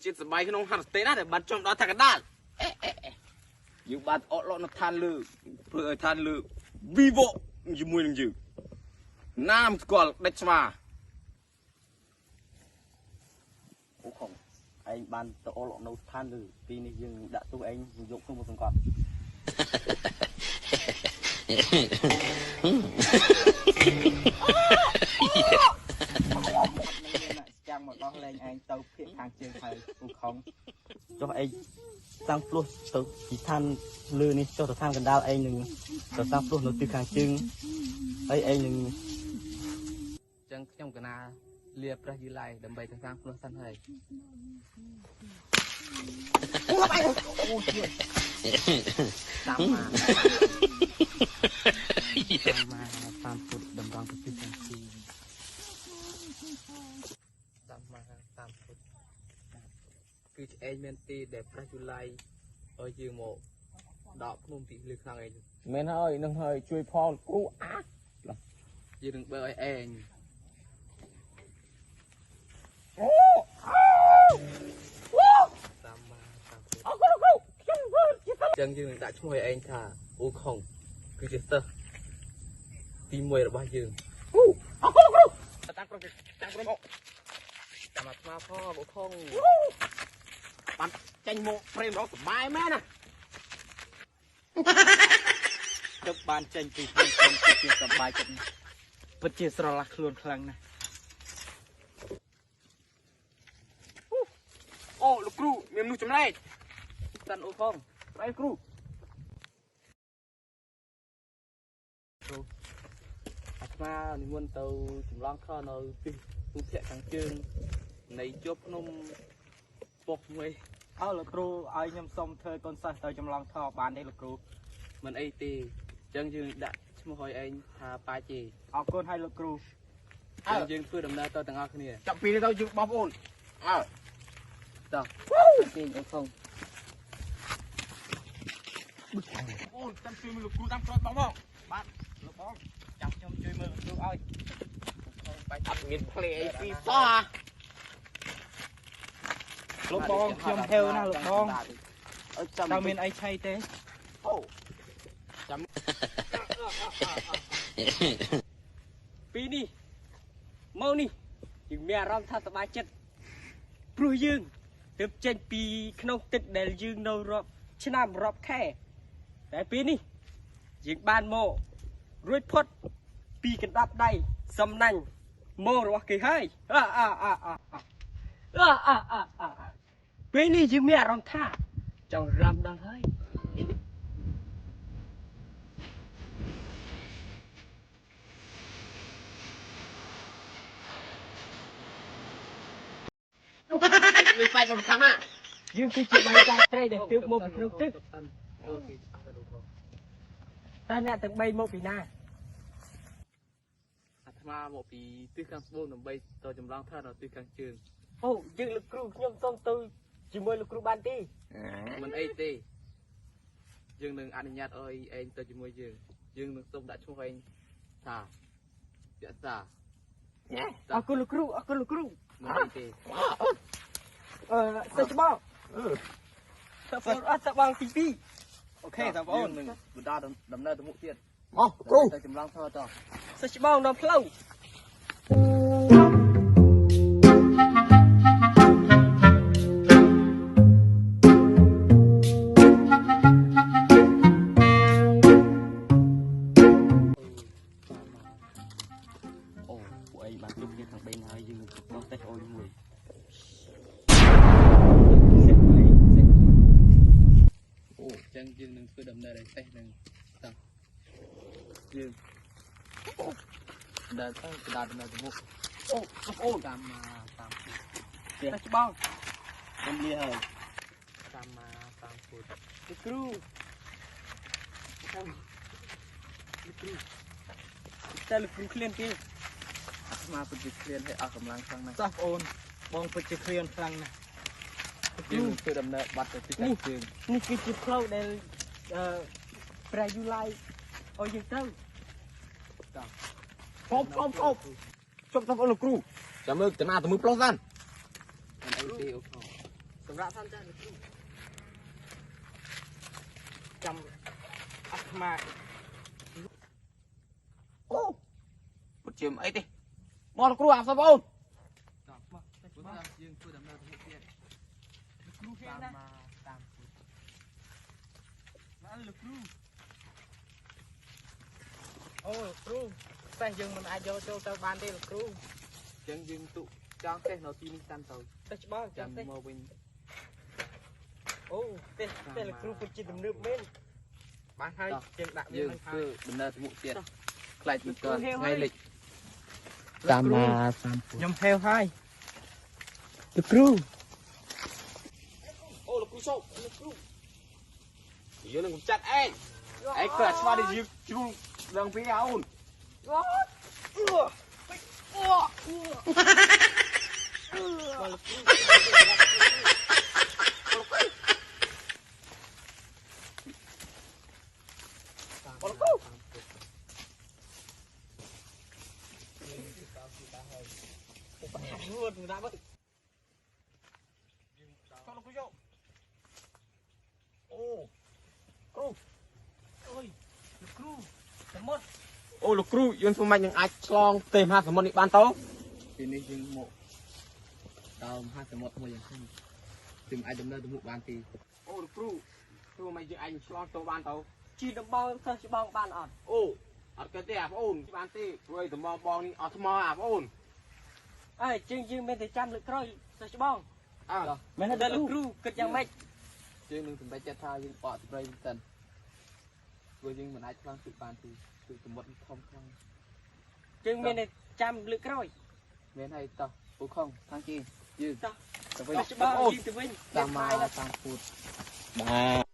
ចិត្តសបាយក្នុងហាត់ស្តេណាតែបាត់ចំដល់ថាកដាលយើងបាត់អត់លក់នៅឋានលើធ្វើឲ្យឋានលើវីវជាមួយនឹងយើងណាមស្គាល់ដេចស្វាអូខំឯងបានទៅអត់លក់នៅឋានលើពីនេះយើងដាក់ទូឯងយកក្នុងមួយសង្កត់ចាំមកដោះលែងឯងទៅភាគខាងជើងហើយអូខំចុះឯងតាំងផ្លោះទៅពីឋានលើនេះចុះទៅឋានកណ្ដាលឯងនឹងទៅតាំងផ្លោះនៅទីខាងជើងហើយឯងនឹងចឹងខ្ញុំកណាលាព្រះយឺឡៃដើម្បីទៅតាំងផ្លោះសិនហើយអូជួយតាមមកតាមពុតដំងទៅទីខាងជើងតាមមកតាមពុតគឺឯងមានទីដែលព្រះយឺឡៃឲ្យយើងមកដកភ្នំទីលើខាងឯងមែនហើយនឹងហើយជួយផងគ្រូអាយើងនឹងបើឲ្យឯងអូតាមមកតាមពុតអរគុណគ្រូខ្ញុំធ្វើចឹងយើងនឹងដាក់ឈ្មោះឲ្យឯងថាអូខុងគឺជាសិស្សទី1របស់យើងអរគុណគ្រូតាំងក្រុមមកតាមអាត្មាផងអូខុងបាត់ចេញមកព្រេមរកសុបាយមែនណាទឹកបានចេញពីខ្លួនខ្ញុំពិតជាសុបាយចិត្តពិតជាស្រឡះខ្លួនខ្លាំងណាស់អូលោកគ្រូមានមនុស្សចម្លែកតាន់អូខុងស្អីគ្រូអាត្មានិមន្តទៅចម្លងខនៅទីទូភ័ក្រខាងជើងនៃជប់ភ្នំពុកមួយអើលោកគ្រូឲ្យខ្ញុំសុំធ្វើកូនសិស្សទៅចម្លងខបានទេលោកគ្រូមិនអីទេអញ្ចឹងយើងដាក់ឈ្មោះឲ្យឯងថាប៉ាជេអរគុណឲ្យលោកគ្រូយើងធ្វើដំណើរទៅទាំងអស់គ្នាចាប់ពីនេះទៅយើងបងប្អូនអើតោះទីអូខុងអូនចាំជួយមើលលោកគ្រូតាមក្រោយបងបាទលោកបងចាំខ្ញុំជួយមើលលោកគ្រូឲ្យបាយអត់មានភ្លេអីពីសោះលោកបងខ្ញុំហេវណាលោកបងចាំមានអីឆៃទេអូចាំពីនេះមកនេះយើងមានអារម្មណ៍ថាសប្បាយចិត្តព្រោះយើងទើបចេញពីក្នុងទឹកដែលយើងនៅរាប់ឆ្នាំរាប់ខែតែពេលនេះយើងបានមករួចផុតពីកណ្ដាប់ដៃសំណាញ់មករបស់គេហើយពេលនេះយើងមានអារម្មណ៍ថាចង់រំដល់ហើយវាបាយសំខាន់ណាយើងគឺជាបាយចាស់ត្រីដែលទើបមកពីក្នុងទឹកតែអ្នកទាំង3មកពីណាអាត្មាមកពីទិសខាងត្បូងដើម្បីទៅចម្លងថានៅទិសខាងជើងអូយើងលោកគ្រូខ្ញុំសូមទៅជាមួយលោកគ្រូបានទេមិនអីទេយើងនឹងអនុញ្ញាតឲ្យឯងទៅជាមួយយើងនឹងសូមដាក់ឈ្មោះឯងថាយៈសាអរគុណលោកគ្រូអរគុណលោកគ្រូមិនអីទេសិស្សច្បងសិស្សអត់សិស្សបងទី2អូខេបងប្អូននឹងបន្តដំណើរទៅមុខទៀតមកគ្រូទៅចម្លងធ្វើតសិស្សច្បងដល់ផ្លូវយើងនឹងធ្វើដំណើរឲ្យតេះនឹងតោះយើងដើរទៅដើរដំណើរទៅមុខអូតាមផ្ទះច្បងខ្ញុំលាហើយតាមពុតលោកគ្រូតែលោកគ្រូឃ្លានទេអាត្មាពិតជាឃ្លានឲ្យអស់កម្លាំងខ្លាំងណាស់ចាស់បងអូនបងពិតជាឃ្លានខ្លាំងណាស់យើងធ្វើដំណើរបាត់ទៅទីខាងជើងនេះគឺជាផ្លូវដែលព្រះយូឡៃឲ្យយើងទៅហូបជប់លោកគ្រូចាំមើលតាណាទៅមើលផ្លោះសិនអីទេអូខ សម្រាប់សិនចាលោកគ្រូចាំអត់ខ្មាស់អូពុតជាអីទេមកលោកគ្រូអាប់សបងអូនយើងធ្វើដំណើរទៅទៀតលោកគ្រូគេណាតាមណាលោកគ្រូអូលោកគ្រូតែយើងមិនអាចយកចូលទៅបានទេលោកគ្រូចឹងយើងទុកចង់ទេនៅទីនេះតាមទៅច្បាស់ចាំមកវិញអូទេលោកគ្រូពិតជាទំនើបមែនបានហើយយើងដាក់វានឹងហើយដំណើរទៅមុខទៀតខ្លាចមិនទាន់ថ្ងៃលិចតាមខ្ញុំហេវហើយលោកគ្រូអូលោកគ្រូសោកលោកគ្រូយើងនឹងចាត់ឯងគ្រាន់ឆ្មានេះយើងជ្រុលឡើងពីអូនអូលោកគ្រូយើងធ្វើម៉េចនឹងអាចឆ្លងទេមហាសមុទ្រនេះបានតើពីនេះយើងមកដល់មហាសមុទ្រមួយយ៉ាងហ្នឹងយើងអាចដំណើរទៅមុខបានទេអូលោកគ្រូធ្វើម៉េចយើងអាចឆ្លងទៅបានតើជីដំបងសិស្សច្បងបានអត់អូអត់គេទេអាបងអូនបានទេព្រោះដំបងបងនេះអត់ថ្មអាបងអូនអើយើងមានតែចាំលើកក្រោយសិស្សច្បងអើមែនទេលោកគ្រូគិតយ៉ាងម៉េចយើងនឹងសម្រេចចិត្តថាយើងបកស្ប្រៃសិនព្រោះយើងមិនអាចឆ្លងទឹកបានទេគឺសមុទ្រធំខ្លាំងយើងមានតែចាំលើកក្រោយមានហើយតោះពូខំខាងជិះយើងតោះទៅវិញច្បាស់អូនទៅវិញតាមមកតាមពូតបាទ